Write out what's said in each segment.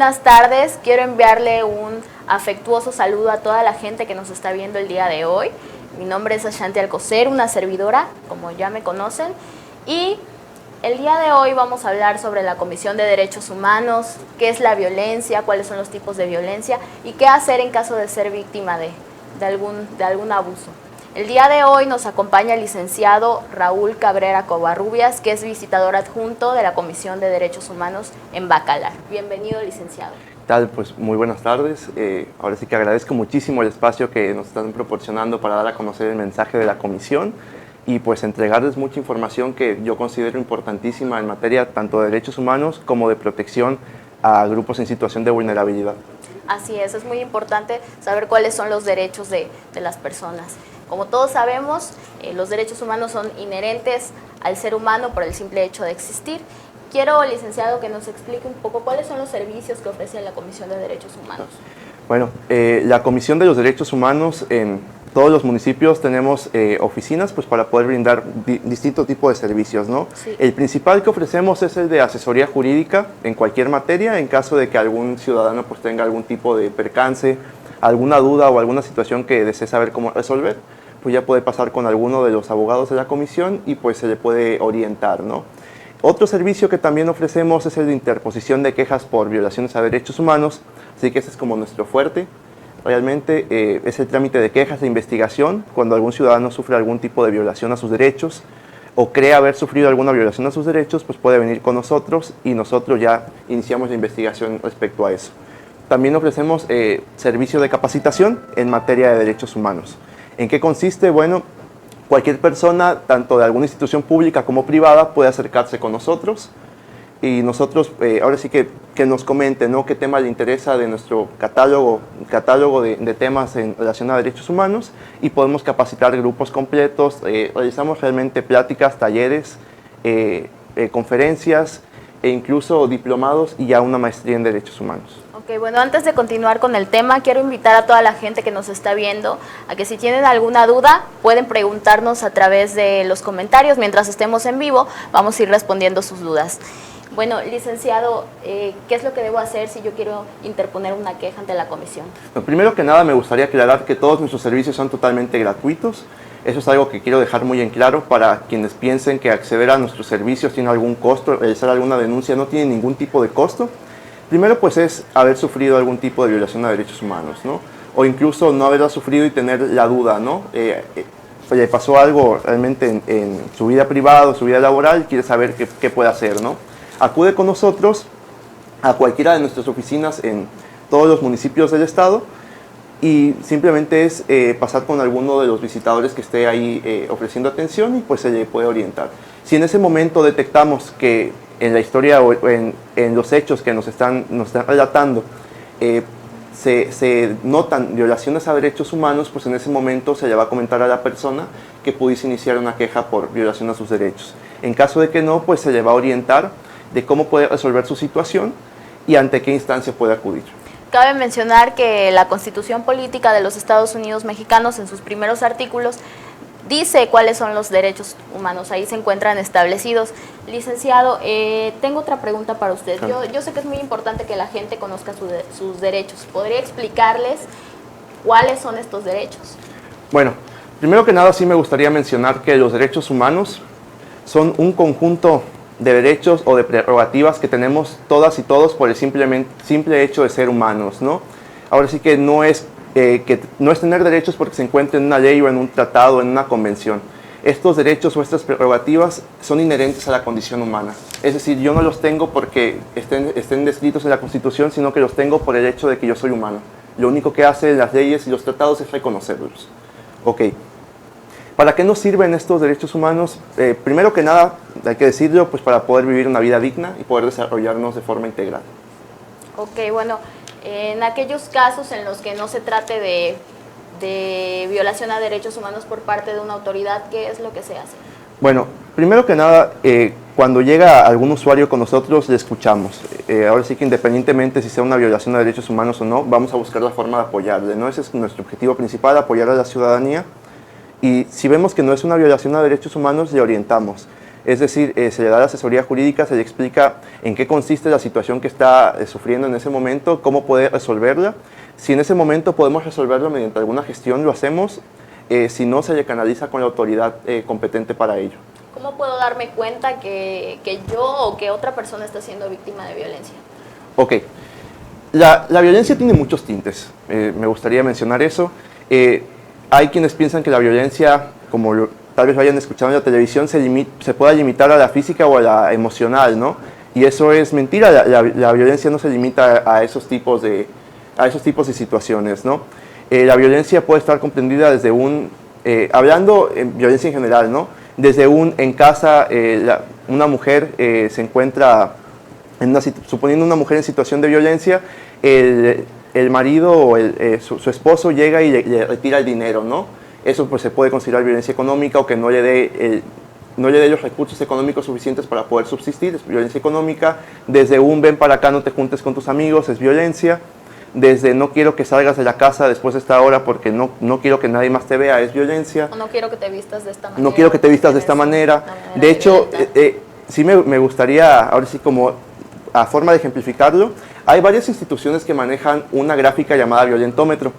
buenas tardes. Quiero enviarle un afectuoso saludo a toda la gente que nos está viendo el día de hoy. Mi nombre es Ashanti Alcocer, una servidora, como ya me conocen, y el día de hoy vamos a hablar sobre la Comisión de Derechos Humanos, qué es la violencia, cuáles son los tipos de violencia y qué hacer en caso de ser víctima de algún abuso. El día de hoy nos acompaña el licenciado Raúl Cabrera Covarrubias, que es visitador adjunto de la Comisión de Derechos Humanos en Bacalar. Bienvenido, licenciado. ¿Qué tal? Pues muy buenas tardes. Ahora sí que agradezco muchísimo el espacio que nos están proporcionando para dar a conocer el mensaje de la comisión y pues entregarles mucha información que yo considero importantísima en materia tanto de derechos humanos como de protección a grupos en situación de vulnerabilidad. Así es muy importante saber cuáles son los derechos de las personas. Como todos sabemos, los derechos humanos son inherentes al ser humano por el simple hecho de existir. Quiero, licenciado, que nos explique un poco cuáles son los servicios que ofrece la Comisión de Derechos Humanos. Bueno, la Comisión de los Derechos Humanos en todos los municipios tenemos oficinas pues, para poder brindar distintos tipos de servicios, ¿no? Sí. El principal que ofrecemos es el de asesoría jurídica en cualquier materia, en caso de que algún ciudadano pues, tenga algún tipo de percance, alguna duda o alguna situación que desee saber cómo resolver, pues ya puede pasar con alguno de los abogados de la comisión y pues se le puede orientar, ¿no? Otro servicio que también ofrecemos es el de interposición de quejas por violaciones a derechos humanos, así que ese es como nuestro fuerte. Realmente es el trámite de quejas de investigación cuando algún ciudadano sufre algún tipo de violación a sus derechos o cree haber sufrido alguna violación a sus derechos, pues puede venir con nosotros y nosotros ya iniciamos la investigación respecto a eso. También ofrecemos servicio de capacitación en materia de derechos humanos. ¿En qué consiste? Bueno, cualquier persona, tanto de alguna institución pública como privada, puede acercarse con nosotros y nosotros, ahora sí que nos comente, ¿no?, qué tema le interesa de nuestro catálogo de temas en relación a derechos humanos y podemos capacitar grupos completos, realizamos realmente pláticas, talleres, conferencias e incluso diplomados y ya una maestría en derechos humanos. Ok, bueno, antes de continuar con el tema, quiero invitar a toda la gente que nos está viendo a que si tienen alguna duda pueden preguntarnos a través de los comentarios. Mientras estemos en vivo, vamos a ir respondiendo sus dudas. Bueno, licenciado, ¿qué es lo que debo hacer si yo quiero interponer una queja ante la comisión? Bueno, primero que nada me gustaría aclarar que todos nuestros servicios son totalmente gratuitos. Eso es algo que quiero dejar muy en claro para quienes piensen que acceder a nuestros servicios tiene algún costo, realizar alguna denuncia no tiene ningún tipo de costo. Primero pues es haber sufrido algún tipo de violación a derechos humanos, ¿no? O incluso no haberla sufrido y tener la duda, ¿no? Le pasó algo realmente en su vida privada o su vida laboral, quiere saber qué puede hacer, ¿no? Acude con nosotros a cualquiera de nuestras oficinas en todos los municipios del estado y simplemente es pasar con alguno de los visitadores que esté ahí ofreciendo atención y pues se le puede orientar. Si en ese momento detectamos que en la historia o en los hechos que nos están relatando se notan violaciones a derechos humanos, pues en ese momento se le va a comentar a la persona que pudiese iniciar una queja por violación a sus derechos. En caso de que no, pues se le va a orientar de cómo puede resolver su situación y ante qué instancia puede acudir. Cabe mencionar que la Constitución Política de los Estados Unidos Mexicanos, en sus primeros artículos, dice cuáles son los derechos humanos, ahí se encuentran establecidos. Licenciado, tengo otra pregunta para usted. Yo sé que es muy importante que la gente conozca sus derechos. ¿Podría explicarles cuáles son estos derechos? Bueno, primero que nada sí me gustaría mencionar que los derechos humanos son un conjunto de derechos o de prerrogativas que tenemos todas y todos por el simple hecho de ser humanos, ¿no? Ahora sí que no es tener derechos porque se encuentre en una ley o en un tratado o en una convención. Estos derechos o estas prerrogativas son inherentes a la condición humana. Es decir, yo no los tengo porque estén descritos en la Constitución, sino que los tengo por el hecho de que yo soy humano. Lo único que hacen las leyes y los tratados es reconocerlos. Ok. ¿Para qué nos sirven estos derechos humanos? Primero que nada, hay que decirlo, pues para poder vivir una vida digna y poder desarrollarnos de forma integral. Ok, bueno, en aquellos casos en los que no se trate de violación a derechos humanos por parte de una autoridad, ¿qué es lo que se hace? Bueno, primero que nada, cuando llega algún usuario con nosotros, le escuchamos. Ahora sí que independientemente si sea una violación a derechos humanos o no, vamos a buscar la forma de apoyarle, ¿no? Ese es nuestro objetivo principal, apoyar a la ciudadanía. Y si vemos que no es una violación a derechos humanos, le orientamos. Es decir, se le da la asesoría jurídica, se le explica en qué consiste la situación que está sufriendo en ese momento, cómo poder resolverla. Si en ese momento podemos resolverlo mediante alguna gestión, lo hacemos. Si no, se le canaliza con la autoridad competente para ello. ¿Cómo puedo darme cuenta que yo o que otra persona está siendo víctima de violencia? Ok. La violencia tiene muchos tintes. Me gustaría mencionar eso. Hay quienes piensan que la violencia, como tal vez lo hayan escuchado en la televisión, se pueda limitar a la física o a la emocional, ¿no? Y eso es mentira. La violencia no se limita a esos tipos de situaciones, ¿no? La violencia puede estar comprendida desde hablando en violencia en general, ¿no? Desde en casa, una mujer se encuentra, suponiendo una mujer en situación de violencia, el marido o su esposo llega y le retira el dinero, ¿no? Eso pues se puede considerar violencia económica, o que no le dé los recursos económicos suficientes para poder subsistir, es violencia económica. Desde ven para acá, no te juntes con tus amigos, es violencia. Desde no quiero que salgas de la casa después de esta hora porque no quiero que nadie más te vea, es violencia. O no quiero que te vistas de esta manera. No quiero que te vistas de esta manera. De hecho, sí me gustaría, ahora sí, como a forma de ejemplificarlo, hay varias instituciones que manejan una gráfica llamada violentómetro.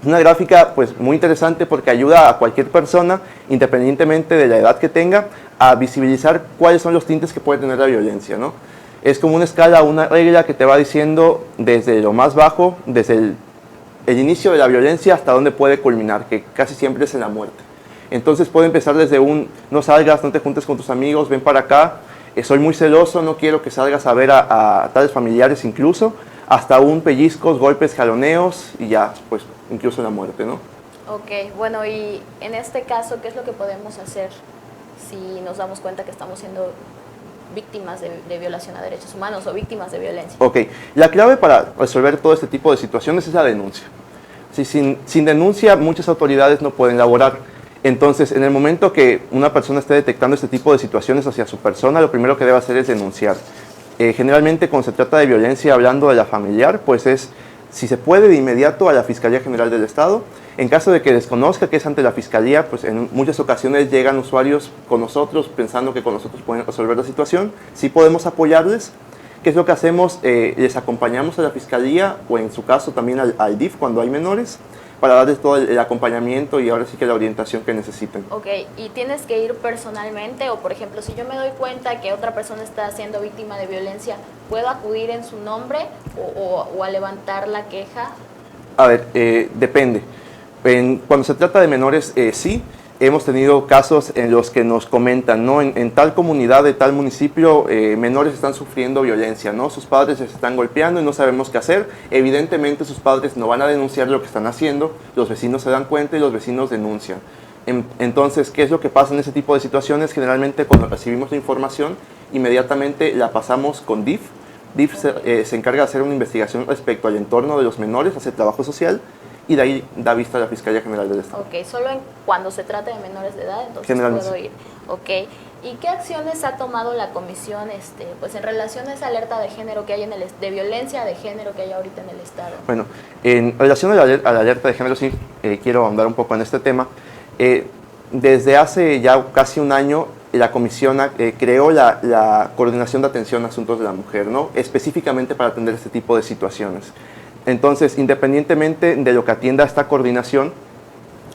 Una gráfica pues muy interesante porque ayuda a cualquier persona, independientemente de la edad que tenga, a visibilizar cuáles son los tintes que puede tener la violencia, ¿no? Es como una escala, una regla que te va diciendo desde lo más bajo, desde el inicio de la violencia hasta dónde puede culminar, que casi siempre es en la muerte. Entonces puede empezar desde no salgas, no te juntes con tus amigos, ven para acá, soy muy celoso, no quiero que salgas a ver a tales familiares incluso, hasta pellizcos, golpes, jaloneos y ya, pues incluso la muerte, ¿no? Ok, bueno, y en este caso, ¿qué es lo que podemos hacer si nos damos cuenta que estamos siendo víctimas de violación a derechos humanos o víctimas de violencia? Ok, la clave para resolver todo este tipo de situaciones es la denuncia. Si sin denuncia, muchas autoridades no pueden laborar. Entonces, en el momento que una persona esté detectando este tipo de situaciones hacia su persona, lo primero que debe hacer es denunciar. Generalmente, cuando se trata de violencia, hablando de la familiar, pues si se puede, de inmediato a la Fiscalía General del Estado. En caso de que desconozca que es ante la Fiscalía, pues en muchas ocasiones llegan usuarios con nosotros pensando que con nosotros pueden resolver la situación. Sí podemos apoyarles. ¿Qué es lo que hacemos? Les acompañamos a la Fiscalía, o en su caso también al DIF cuando hay menores, para darles todo el acompañamiento y ahora sí que la orientación que necesiten. Ok, ¿y tienes que ir personalmente? O por ejemplo, si yo me doy cuenta que otra persona está siendo víctima de violencia, ¿puedo acudir en su nombre o a levantar la queja? A ver, depende. Cuando se trata de menores, sí. Hemos tenido casos en los que nos comentan, ¿no? En tal comunidad de tal municipio, menores están sufriendo violencia, ¿no? Sus padres se están golpeando y no sabemos qué hacer. Evidentemente sus padres no van a denunciar lo que están haciendo, los vecinos se dan cuenta y los vecinos denuncian. Entonces, ¿qué es lo que pasa en ese tipo de situaciones? Generalmente cuando recibimos la información, inmediatamente la pasamos con DIF. DIF se encarga de hacer una investigación respecto al entorno de los menores, hace trabajo social, y de ahí da vista a la Fiscalía General del Estado. Ok, solo cuando se trata de menores de edad, entonces puedo ir. Ok, ¿y qué acciones ha tomado la comisión pues en relación a esa alerta de género que hay de violencia de género que hay ahorita en el Estado? Bueno, en relación a la alerta de género, sí, quiero ahondar un poco en este tema. Desde hace ya casi un año, la comisión creó la Coordinación de Atención a Asuntos de la Mujer, ¿no? Específicamente para atender este tipo de situaciones. Entonces, independientemente de lo que atienda esta coordinación,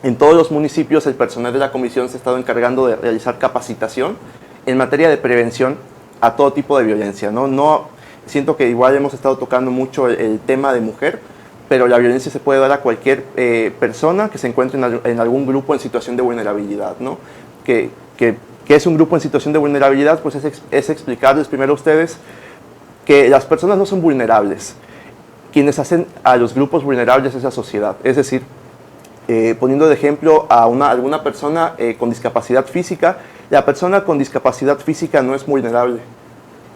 en todos los municipios el personal de la comisión se ha estado encargando de realizar capacitación en materia de prevención a todo tipo de violencia, ¿no? Siento que igual hemos estado tocando mucho el tema de mujer, pero la violencia se puede dar a cualquier persona que se encuentre en algún grupo en situación de vulnerabilidad, ¿no? ¿Qué es un grupo en situación de vulnerabilidad? Pues es explicarles primero a ustedes que las personas no son vulnerables. Quienes hacen a los grupos vulnerables es la sociedad. Es decir, poniendo de ejemplo a alguna persona con discapacidad física, la persona con discapacidad física no es vulnerable.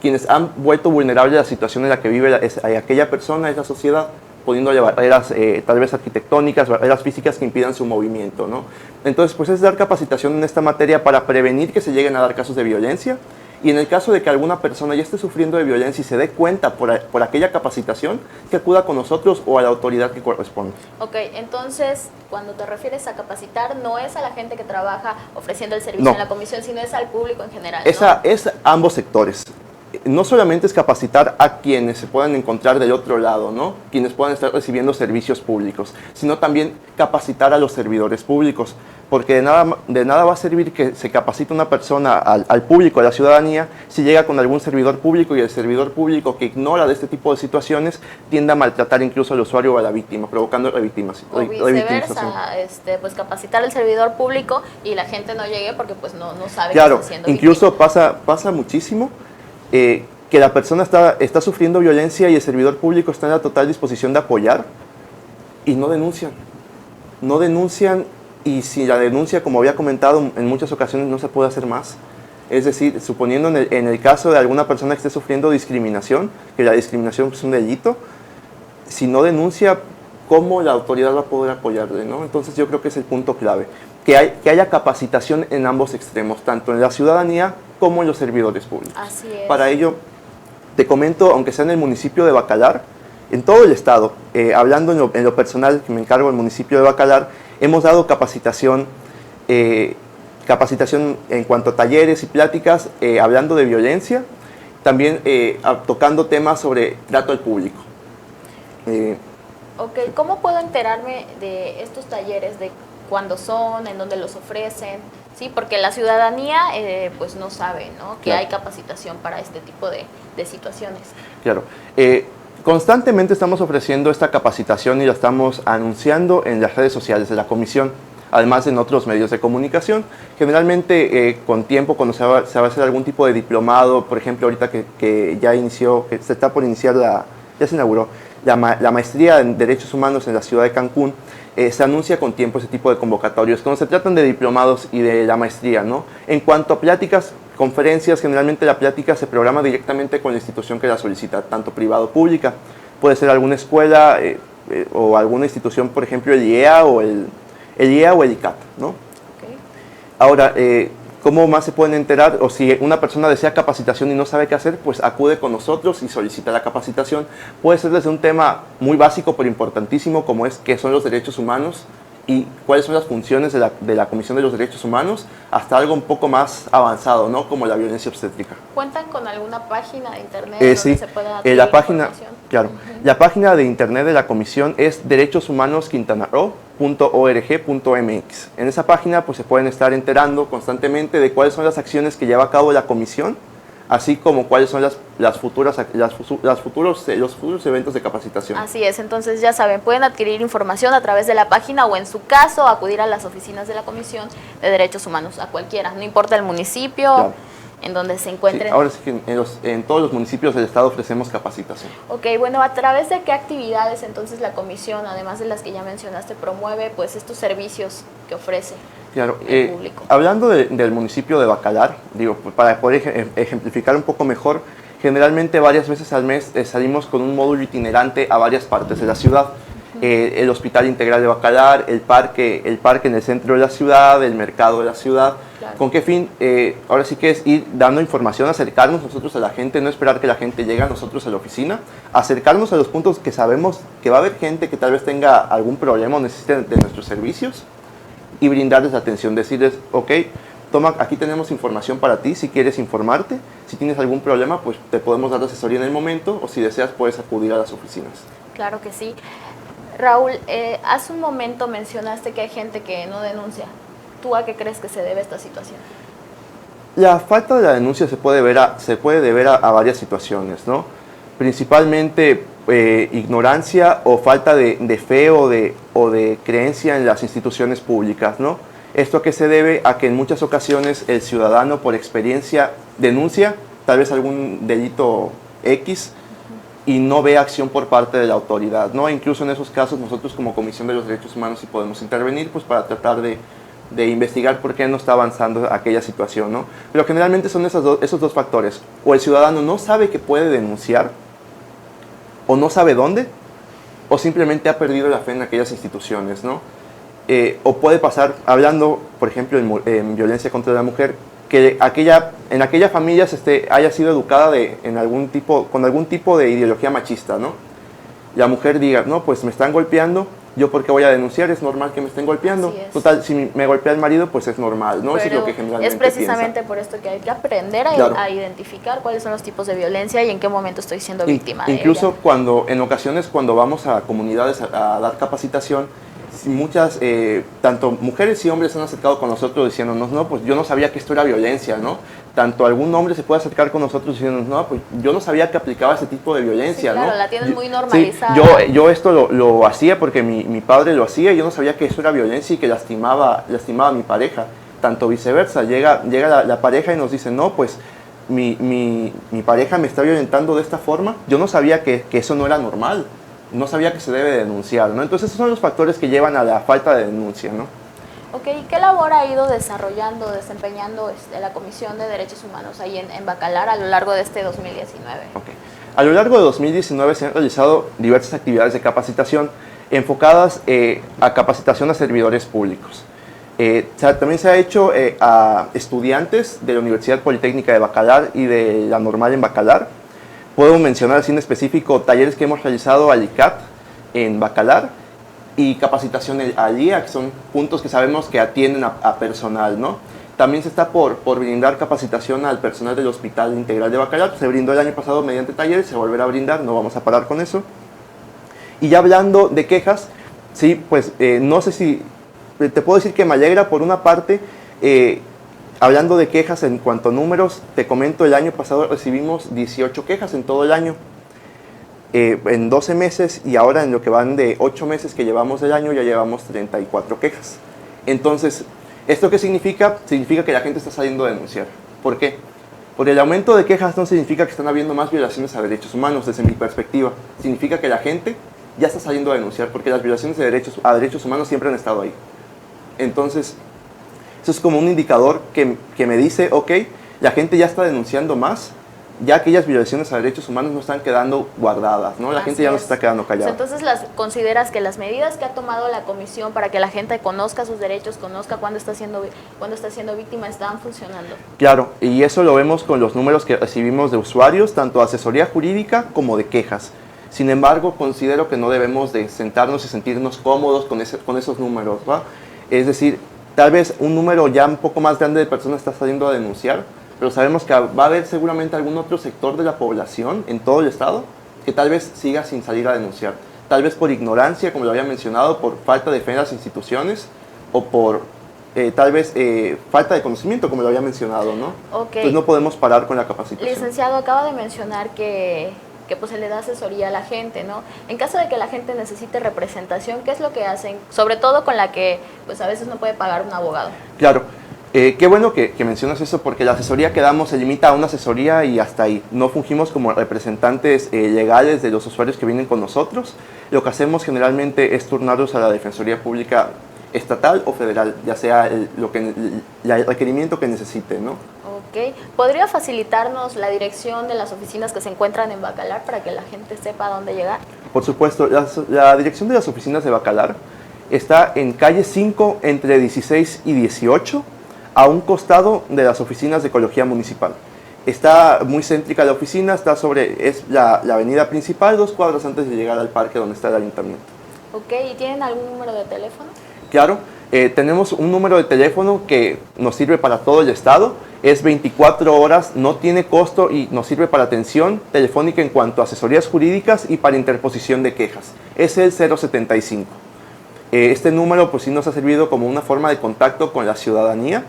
Quienes han vuelto vulnerable la situación en la que vive aquella persona es la sociedad, poniéndole barreras tal vez arquitectónicas, barreras físicas que impidan su movimiento, ¿no? Entonces, pues es dar capacitación en esta materia para prevenir que se lleguen a dar casos de violencia Y en el caso de que alguna persona ya esté sufriendo de violencia y se dé cuenta por aquella capacitación, que acuda con nosotros o a la autoridad que corresponde. Ok, entonces, cuando te refieres a capacitar, no es a la gente que trabaja ofreciendo el servicio en la comisión, sino es al público en general, ¿no? Es ambos sectores. No solamente es capacitar a quienes se puedan encontrar del otro lado, ¿no? Quienes puedan estar recibiendo servicios públicos, sino también capacitar a los servidores públicos, porque de nada va a servir que se capacite una persona al público, a la ciudadanía, si llega con algún servidor público y el servidor público que ignora de este tipo de situaciones tiende a maltratar incluso al usuario o a la víctima, provocando revictimización. O viceversa, pues capacitar al servidor público y la gente no llegue porque pues no sabe qué está haciendo. Incluso pasa muchísimo. Que la persona está sufriendo violencia y el servidor público está en la total disposición de apoyar y no denuncian. No denuncian, y si la denuncia, como había comentado, en muchas ocasiones no se puede hacer más. Es decir, suponiendo en el caso de alguna persona que esté sufriendo discriminación, que la discriminación es un delito, si no denuncia, ¿cómo la autoridad va a poder apoyarle, ¿no? Entonces yo creo que es el punto clave. Que haya capacitación en ambos extremos, tanto en la ciudadanía como en los servidores públicos. Así es. Para ello, te comento, aunque sea en el municipio de Bacalar, en todo el estado, hablando en lo personal, que me encargo del municipio de Bacalar, hemos dado capacitación en cuanto a talleres y pláticas, hablando de violencia, también tocando temas sobre trato al público. Ok, ¿cómo puedo enterarme de estos talleres, de cuándo son, en dónde los ofrecen? Sí, porque la ciudadanía pues no sabe, ¿no?, que hay capacitación para este tipo de situaciones. Claro. Constantemente estamos ofreciendo esta capacitación y la estamos anunciando en las redes sociales de la comisión, además en otros medios de comunicación. Generalmente con tiempo, cuando se va a hacer algún tipo de diplomado, por ejemplo ahorita que ya inició, que se está por iniciar, ya se inauguró la maestría en Derechos Humanos en la ciudad de Cancún, se anuncia con tiempo ese tipo de convocatorios, cuando se tratan de diplomados y de la maestría, ¿no? En cuanto a pláticas, conferencias, generalmente la plática se programa directamente con la institución que la solicita, tanto privada o pública. Puede ser alguna escuela o alguna institución, por ejemplo el IEA o el ICAT, ¿no? Okay. Ahora, ¿cómo más se pueden enterar? O si una persona desea capacitación y no sabe qué hacer, pues acude con nosotros y solicita la capacitación. Puede ser desde un tema muy básico pero importantísimo, como es qué son los derechos humanos y cuáles son las funciones de la Comisión de los Derechos Humanos, hasta algo un poco más avanzado, ¿no?, como la violencia obstétrica. ¿Cuentan con alguna página de internet donde sí, se pueda adquirir la página, información? claro, la página de internet de la comisión es derechoshumanosquintanaroo.org.mx. En esa página pues se pueden estar enterando constantemente de cuáles son las acciones que lleva a cabo la comisión, así como cuáles son los futuros eventos de capacitación. Así es, entonces ya saben, pueden adquirir información a través de la página o en su caso acudir a las oficinas de la Comisión de Derechos Humanos, a cualquiera, no importa el municipio, claro, en donde se encuentren. Sí, ahora sí que en todos los municipios del estado ofrecemos capacitación. Ok, bueno, ¿a través de qué actividades entonces la comisión, además de las que ya mencionaste, promueve pues estos servicios que ofrece? Claro, hablando del municipio de Bacalar, digo, para poder ejemplificar un poco mejor, generalmente varias veces al mes salimos con un módulo itinerante a varias partes de la ciudad. El Hospital Integral de Bacalar, el parque en el centro de la ciudad, el mercado de la ciudad. Claro. ¿Con qué fin? Ahora sí que es ir dando información, acercarnos nosotros a la gente, no esperar que la gente llegue a nosotros a la oficina, acercarnos a los puntos que sabemos que va a haber gente que tal vez tenga algún problema o necesite de nuestros servicios, y brindarles atención, decirles, ok, toma, aquí tenemos información para ti, si quieres informarte, si tienes algún problema, pues te podemos dar asesoría en el momento, o si deseas puedes acudir a las oficinas. Claro que sí. Raúl, hace un momento mencionaste que hay gente que no denuncia. ¿Tú a qué crees que se debe esta situación? La falta de la denuncia se puede deber a varias situaciones, ¿no? Principalmente ignorancia o falta de fe o de creencia en las instituciones públicas, ¿no? ¿Esto a qué se debe? A que en muchas ocasiones el ciudadano por experiencia denuncia tal vez algún delito X y no ve acción por parte de la autoridad, ¿no? Incluso en esos casos nosotros como Comisión de los Derechos Humanos sí podemos intervenir pues para tratar de investigar por qué no está avanzando aquella situación, ¿no? Pero generalmente son esos dos factores. O el ciudadano no sabe que puede denunciar, o no sabe dónde, o simplemente ha perdido la fe en aquellas instituciones, ¿no? O puede pasar, hablando, por ejemplo, en violencia contra la mujer, que en aquella familia haya sido educada con algún tipo de ideología machista, ¿no? La mujer diga, no, pues me están golpeando, ¿yo por qué voy a denunciar? Es normal que me estén golpeando. Total, si me golpea el marido, pues es normal, ¿no? Eso es lo que generalmente es precisamente piensa. por esto que hay que aprender a identificar cuáles son los tipos de violencia y en qué momento estoy siendo víctima de incluso ella. En ocasiones cuando vamos a comunidades a dar capacitación, muchas, tanto mujeres y hombres se han acercado con nosotros diciéndonos, no, pues yo no sabía que esto era violencia, ¿no? Tanto algún hombre se puede acercar con nosotros diciéndonos, no, pues yo no sabía que aplicaba ese tipo de violencia, sí, claro, ¿no? la tienen muy normalizada. Sí, yo esto lo hacía porque mi padre lo hacía y yo no sabía que eso era violencia y que lastimaba a mi pareja. Tanto viceversa, llega la pareja y nos dice, no, pues mi pareja me está violentando de esta forma, yo no sabía que eso no era normal. No sabía que se debe denunciar, ¿no? Entonces esos son los factores que llevan a la falta de denuncia, ¿no? Ok, ¿qué labor ha ido desempeñando la Comisión de Derechos Humanos ahí en Bacalar a lo largo de este 2019? Okay. A lo largo de 2019 se han realizado diversas actividades de capacitación enfocadas a capacitación a servidores públicos. También se ha hecho a estudiantes de la Universidad Politécnica de Bacalar y de la Normal en Bacalar. Puedo mencionar así en específico talleres que hemos realizado al ICAT en Bacalar y capacitación al IA, que son puntos que sabemos que atienden a personal, ¿no? También se está por brindar capacitación al personal del Hospital Integral de Bacalar. Se brindó el año pasado mediante talleres, se volverá a brindar, no vamos a parar con eso. Y ya hablando de quejas, sí, pues no sé si, te puedo decir que me alegra por una parte. Hablando de quejas en cuanto a números, te comento, el año pasado recibimos 18 quejas en todo el año. En 12 meses y ahora en lo que van de 8 meses que llevamos del año ya llevamos 34 quejas. Entonces, ¿esto qué significa? Significa que la gente está saliendo a denunciar. ¿Por qué? Porque el aumento de quejas no significa que están habiendo más violaciones a derechos humanos, desde mi perspectiva. Significa que la gente ya está saliendo a denunciar porque las violaciones a derechos humanos siempre han estado ahí. Entonces, eso es como un indicador que me dice, ok, la gente ya está denunciando más, ya aquellas violaciones a derechos humanos no están quedando guardadas, ¿no? La gente ya no se está quedando callada. Entonces, ¿consideras que las medidas que ha tomado la comisión para que la gente conozca sus derechos, conozca cuándo está siendo víctima, están funcionando? Claro, y eso lo vemos con los números que recibimos de usuarios, tanto de asesoría jurídica como de quejas. Sin embargo, considero que no debemos de sentarnos y sentirnos cómodos con esos números, ¿va? Es decir, tal vez un número ya un poco más grande de personas está saliendo a denunciar, pero sabemos que va a haber seguramente algún otro sector de la población en todo el estado que tal vez siga sin salir a denunciar. Tal vez por ignorancia, como lo había mencionado, por falta de fe en las instituciones o por tal vez falta de conocimiento, como lo había mencionado, ¿no? Okay. Pues no podemos parar con la capacitación. Licenciado, acaba de mencionar que pues se le da asesoría a la gente, ¿no? En caso de que la gente necesite representación, ¿qué es lo que hacen? Sobre todo con la que pues a veces no puede pagar un abogado. Claro, qué bueno que mencionas eso, porque la asesoría que damos se limita a una asesoría y hasta ahí. No fungimos como representantes legales de los usuarios que vienen con nosotros. Lo que hacemos generalmente es turnarlos a la Defensoría Pública estatal o federal, ya sea el requerimiento que necesite, ¿no? Ok. ¿Podría facilitarnos la dirección de las oficinas que se encuentran en Bacalar para que la gente sepa a dónde llegar? Por supuesto, la dirección de las oficinas de Bacalar está en calle 5 entre 16 y 18, a un costado de las oficinas de Ecología Municipal. Está muy céntrica la oficina, es la avenida principal, 2 cuadras antes de llegar al parque donde está el ayuntamiento. Ok, ¿y tienen algún número de teléfono? Claro, tenemos un número de teléfono que nos sirve para todo el estado, es 24 horas, no tiene costo y nos sirve para atención telefónica en cuanto a asesorías jurídicas y para interposición de quejas. Es el 075. Este número pues sí nos ha servido como una forma de contacto con la ciudadanía,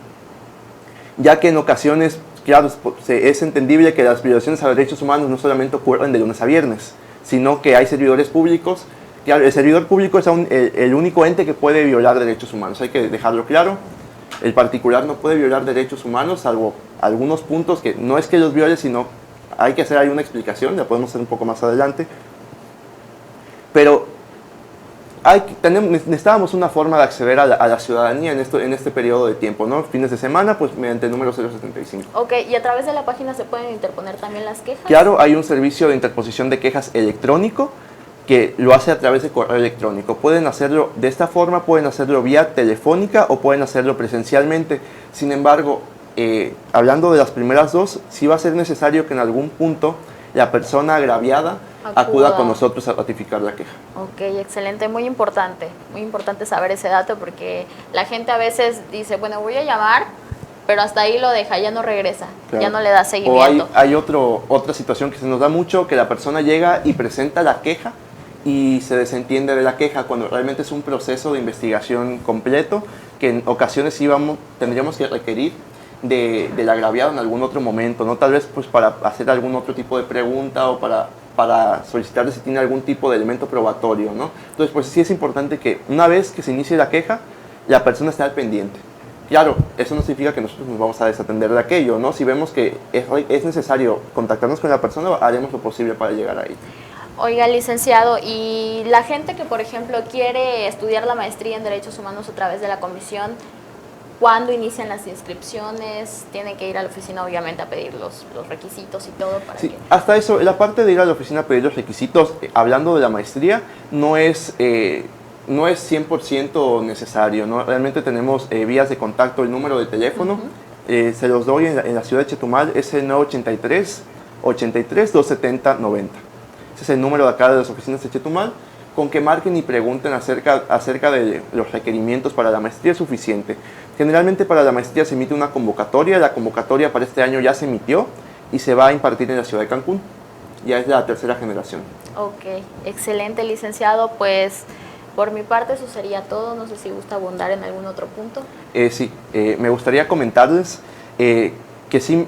ya que en ocasiones, claro, es entendible que las violaciones a derechos humanos no solamente ocurren de lunes a viernes, sino que hay servidores públicos. Claro, el servidor público es el único ente que puede violar derechos humanos, hay que dejarlo claro. El particular no puede violar derechos humanos, salvo algunos puntos que no es que los viole, sino hay que hacer ahí una explicación, la podemos hacer un poco más adelante. Pero necesitábamos una forma de acceder a la ciudadanía en este periodo de tiempo, ¿no? Fines de semana, pues mediante el número 075. Ok, ¿y a través de la página se pueden interponer también las quejas? Claro, hay un servicio de interposición de quejas electrónico que lo hace a través de correo electrónico. Pueden hacerlo de esta forma, pueden hacerlo vía telefónica o pueden hacerlo presencialmente. Sin embargo, hablando de las primeras dos, sí va a ser necesario que en algún punto la persona agraviada acuda con nosotros a ratificar la queja. Ok, excelente, muy importante saber ese dato, porque la gente a veces dice, bueno, voy a llamar, pero hasta ahí lo deja, ya no regresa, claro, ya no le da seguimiento. O hay otra situación que se nos da mucho, que la persona llega y presenta la queja y se desentiende de la queja, cuando realmente es un proceso de investigación completo, que en ocasiones tendríamos que requerir del agraviado en algún otro momento, ¿no? Tal vez pues para hacer algún otro tipo de pregunta o para solicitarle si tiene algún tipo de elemento probatorio, ¿no? Entonces, pues sí es importante que una vez que se inicie la queja, la persona esté al pendiente. Claro, eso no significa que nosotros nos vamos a desatender de aquello, ¿no? Si vemos que es necesario contactarnos con la persona, haremos lo posible para llegar ahí. Oiga, licenciado, y la gente que, por ejemplo, quiere estudiar la maestría en Derechos Humanos a través de la comisión, ¿cuándo inician las inscripciones? Tienen que ir a la oficina, obviamente, a pedir los requisitos y todo para sí, hasta eso, la parte de ir a la oficina a pedir los requisitos, hablando de la maestría, no es 100% necesario, ¿no? Realmente tenemos vías de contacto, el número de teléfono, se los doy en la ciudad de Chetumal, es el 983-83-270-90. Ese es el número de acá de las oficinas de Chetumal. Con que marquen y pregunten acerca de los requerimientos para la maestría es suficiente. Generalmente para la maestría se emite una convocatoria, la convocatoria para este año ya se emitió y se va a impartir en la ciudad de Cancún. Ya es la tercera generación. Ok, excelente, licenciado. Pues por mi parte eso sería todo. No sé si gusta abundar en algún otro punto. Sí, me gustaría comentarles que sí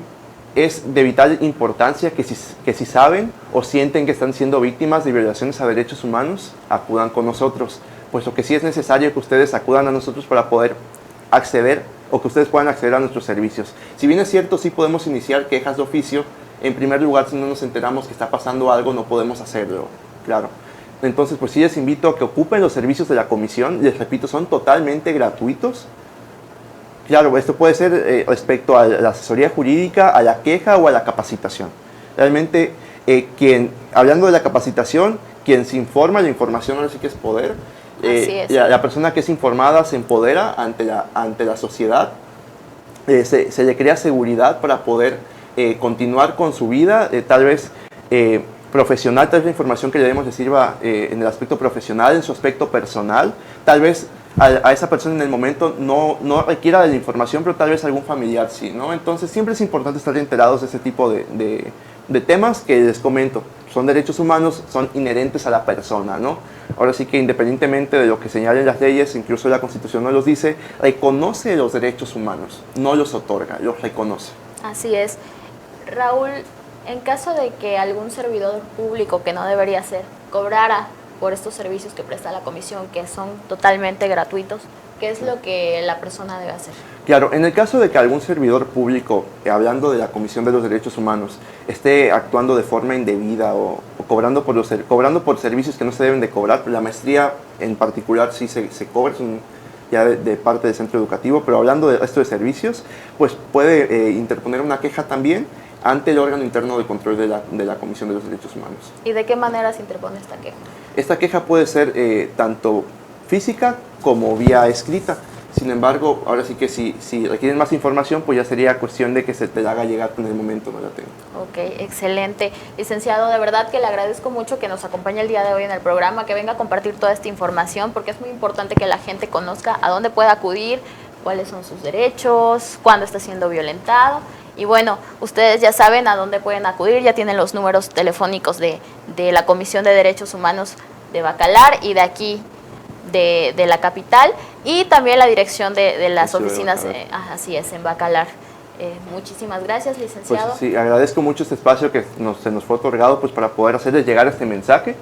es de vital importancia que si saben o sienten que están siendo víctimas de violaciones a derechos humanos, acudan con nosotros, puesto que sí es necesario que ustedes acudan a nosotros para poder acceder o que ustedes puedan acceder a nuestros servicios. Si bien es cierto, sí podemos iniciar quejas de oficio, en primer lugar, si no nos enteramos que está pasando algo, no podemos hacerlo, claro. Entonces, pues sí les invito a que ocupen los servicios de la comisión, les repito, son totalmente gratuitos. Claro, esto puede ser respecto a la asesoría jurídica, a la queja o a la capacitación. Realmente, hablando de la capacitación, quien se informa, la información ahora sí que es poder. La persona que es informada se empodera ante la sociedad, se le crea seguridad para poder continuar con su vida, tal vez profesional, tal vez la información que le demos le sirva en el aspecto profesional, en su aspecto personal, tal vez a esa persona en el momento no requiera de la información, pero tal vez algún familiar sí, ¿no? Entonces siempre es importante estar enterados de ese tipo de temas que les comento. Son derechos humanos, son inherentes a la persona, ¿no? Ahora sí que independientemente de lo que señalen las leyes, incluso la Constitución nos los dice, reconoce los derechos humanos, no los otorga, los reconoce. Así es. Raúl, en caso de que algún servidor público, que no debería ser, cobrara por estos servicios que presta la comisión, que son totalmente gratuitos, ¿qué es lo que la persona debe hacer? Claro, en el caso de que algún servidor público, hablando de la Comisión de los Derechos Humanos, esté actuando de forma indebida o cobrando por servicios que no se deben de cobrar, la maestría en particular sí se cobra, ya de parte del centro educativo, pero hablando de resto de servicios, pues puede interponer una queja también ante el órgano interno de control de la Comisión de los Derechos Humanos. ¿Y de qué manera se interpone esta queja? Esta queja puede ser tanto física como vía escrita. Sin embargo, ahora sí que si requieren más información, pues ya sería cuestión de que se te la haga llegar en el momento, no la tengo. Ok, excelente. Licenciado, de verdad que le agradezco mucho que nos acompañe el día de hoy en el programa, que venga a compartir toda esta información, porque es muy importante que la gente conozca a dónde puede acudir, cuáles son sus derechos, cuándo está siendo violentado. Y bueno, ustedes ya saben a dónde pueden acudir, ya tienen los números telefónicos de la Comisión de Derechos Humanos de Bacalar y de aquí de la capital, y también la dirección de las oficinas, así es, en Bacalar. Muchísimas gracias, licenciado. Pues sí, agradezco mucho este espacio que se nos fue otorgado pues, para poder hacerles llegar este mensaje.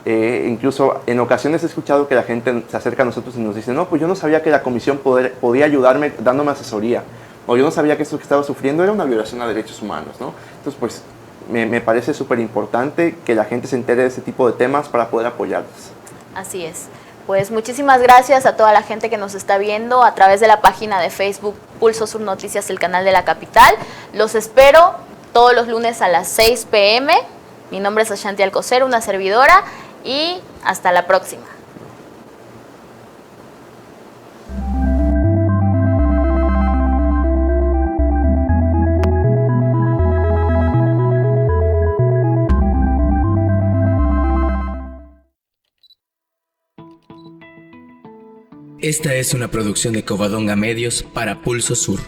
Incluso en ocasiones he escuchado que la gente se acerca a nosotros y nos dice, no, pues yo no sabía que la comisión podía ayudarme dándome asesoría, o yo no sabía que esto que estaba sufriendo era una violación a derechos humanos, ¿no? Entonces, pues me parece súper importante que la gente se entere de este tipo de temas para poder apoyarles. Así es. Pues muchísimas gracias a toda la gente que nos está viendo a través de la página de Facebook Pulso Sur Noticias, el canal de la capital. Los espero todos los lunes a las 6 p.m. Mi nombre es Ashanti Alcocer, una servidora, y hasta la próxima. Esta es una producción de Covadonga Medios para Pulso Sur.